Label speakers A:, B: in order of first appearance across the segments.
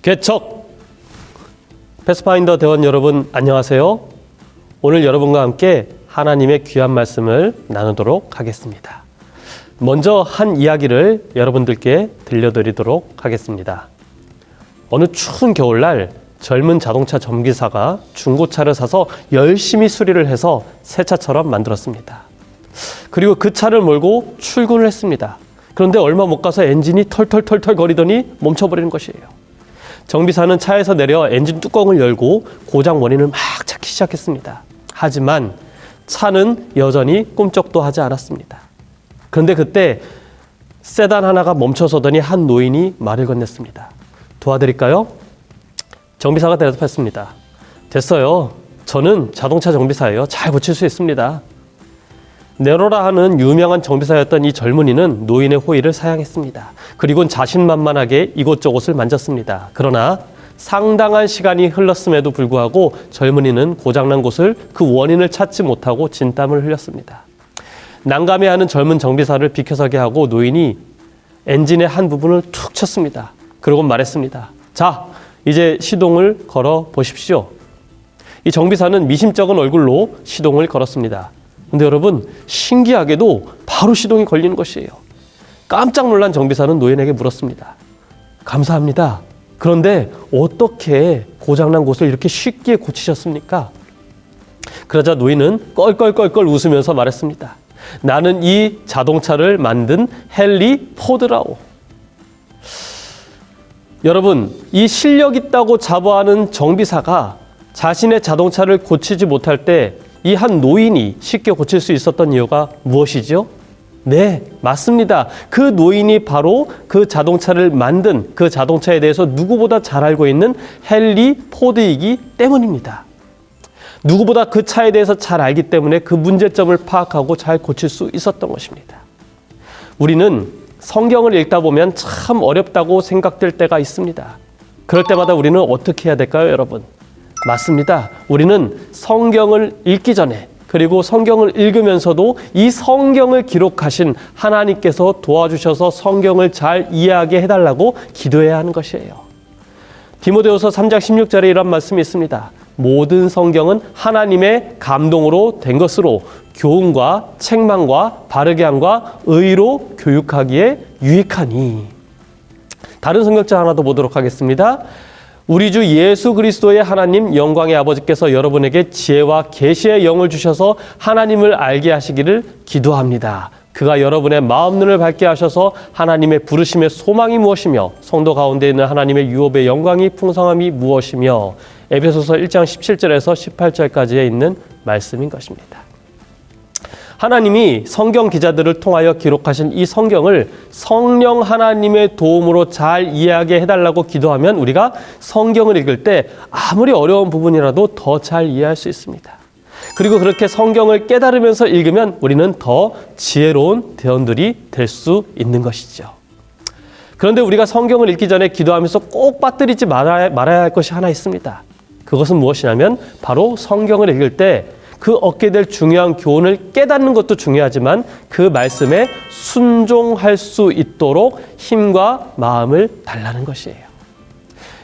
A: 개척! 패스파인더 대원 여러분 안녕하세요. 오늘 여러분과 함께 하나님의 귀한 말씀을 나누도록 하겠습니다. 먼저 한 이야기를 여러분들께 들려드리도록 하겠습니다. 어느 추운 겨울날 젊은 자동차 정비사가 중고차를 사서 열심히 수리를 해서 새 차처럼 만들었습니다. 그리고 그 차를 몰고 출근을 했습니다. 그런데 얼마 못 가서 엔진이 털털털털 거리더니 멈춰버리는 것이에요. 정비사는 차에서 내려 엔진 뚜껑을 열고 고장 원인을 막 찾기 시작했습니다. 하지만 차는 여전히 꿈쩍도 하지 않았습니다. 그런데 그때 세단 하나가 멈춰서더니 한 노인이 말을 건넸습니다. 도와드릴까요? 정비사가 대답했습니다. 됐어요. 저는 자동차 정비사예요. 잘 고칠 수 있습니다. 네로라 하는 유명한 정비사였던 이 젊은이는 노인의 호의를 사양했습니다. 그리고는 자신만만하게 이곳저곳을 만졌습니다. 그러나 상당한 시간이 흘렀음에도 불구하고 젊은이는 고장난 곳을 그 원인을 찾지 못하고 진땀을 흘렸습니다. 난감해하는 젊은 정비사를 비켜서게 하고 노인이 엔진의 한 부분을 툭 쳤습니다. 그러고 말했습니다. 자, 이제 시동을 걸어 보십시오. 이 정비사는 미심쩍은 얼굴로 시동을 걸었습니다. 근데 여러분, 신기하게도 바로 시동이 걸리는 것이에요. 깜짝 놀란 정비사는 노인에게 물었습니다. 감사합니다. 그런데 어떻게 고장난 곳을 이렇게 쉽게 고치셨습니까? 그러자 노인은 껄껄껄껄 웃으면서 말했습니다. 나는 이 자동차를 만든 헨리 포드라오. 여러분, 이 실력 있다고 자부하는 정비사가 자신의 자동차를 고치지 못할 때 이 한 노인이 쉽게 고칠 수 있었던 이유가 무엇이죠? 네, 맞습니다. 그 노인이 바로 그 자동차를 만든 그 자동차에 대해서 누구보다 잘 알고 있는 헨리 포드이기 때문입니다. 누구보다 그 차에 대해서 잘 알기 때문에 그 문제점을 파악하고 잘 고칠 수 있었던 것입니다. 우리는 성경을 읽다 보면 참 어렵다고 생각될 때가 있습니다. 그럴 때마다 우리는 어떻게 해야 될까요, 여러분? 맞습니다. 우리는 성경을 읽기 전에 그리고 성경을 읽으면서도 이 성경을 기록하신 하나님께서 도와주셔서 성경을 잘 이해하게 해달라고 기도해야 하는 것이에요. 디모데후서 3장 16절에 이런 말씀이 있습니다. 모든 성경은 하나님의 감동으로 된 것으로 교훈과 책망과 바르게 함과 의로 교육하기에 유익하니. 다른 성경자 하나 더 보도록 하겠습니다. 우리 주 예수 그리스도의 하나님 영광의 아버지께서 여러분에게 지혜와 계시의 영을 주셔서 하나님을 알게 하시기를 기도합니다. 그가 여러분의 마음눈을 밝게 하셔서 하나님의 부르심의 소망이 무엇이며 성도 가운데 있는 하나님의 유업의 영광이 풍성함이 무엇이며 에베소서 1장 17절에서 18절까지에 있는 말씀인 것입니다. 하나님이 성경 기자들을 통하여 기록하신 이 성경을 성령 하나님의 도움으로 잘 이해하게 해달라고 기도하면 우리가 성경을 읽을 때 아무리 어려운 부분이라도 더 잘 이해할 수 있습니다. 그리고 그렇게 성경을 깨달으면서 읽으면 우리는 더 지혜로운 대원들이 될 수 있는 것이죠. 그런데 우리가 성경을 읽기 전에 기도하면서 꼭 빠뜨리지 말아야 할 것이 하나 있습니다. 그것은 무엇이냐면 바로 성경을 읽을 때 그 얻게 될 중요한 교훈을 깨닫는 것도 중요하지만 그 말씀에 순종할 수 있도록 힘과 마음을 달라는 것이에요.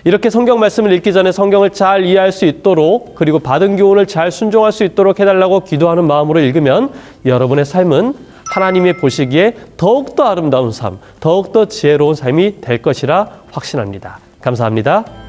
A: 이렇게 성경 말씀을 읽기 전에 성경을 잘 이해할 수 있도록 그리고 받은 교훈을 잘 순종할 수 있도록 해달라고 기도하는 마음으로 읽으면 여러분의 삶은 하나님의 보시기에 더욱더 아름다운 삶, 더욱더 지혜로운 삶이 될 것이라 확신합니다. 감사합니다.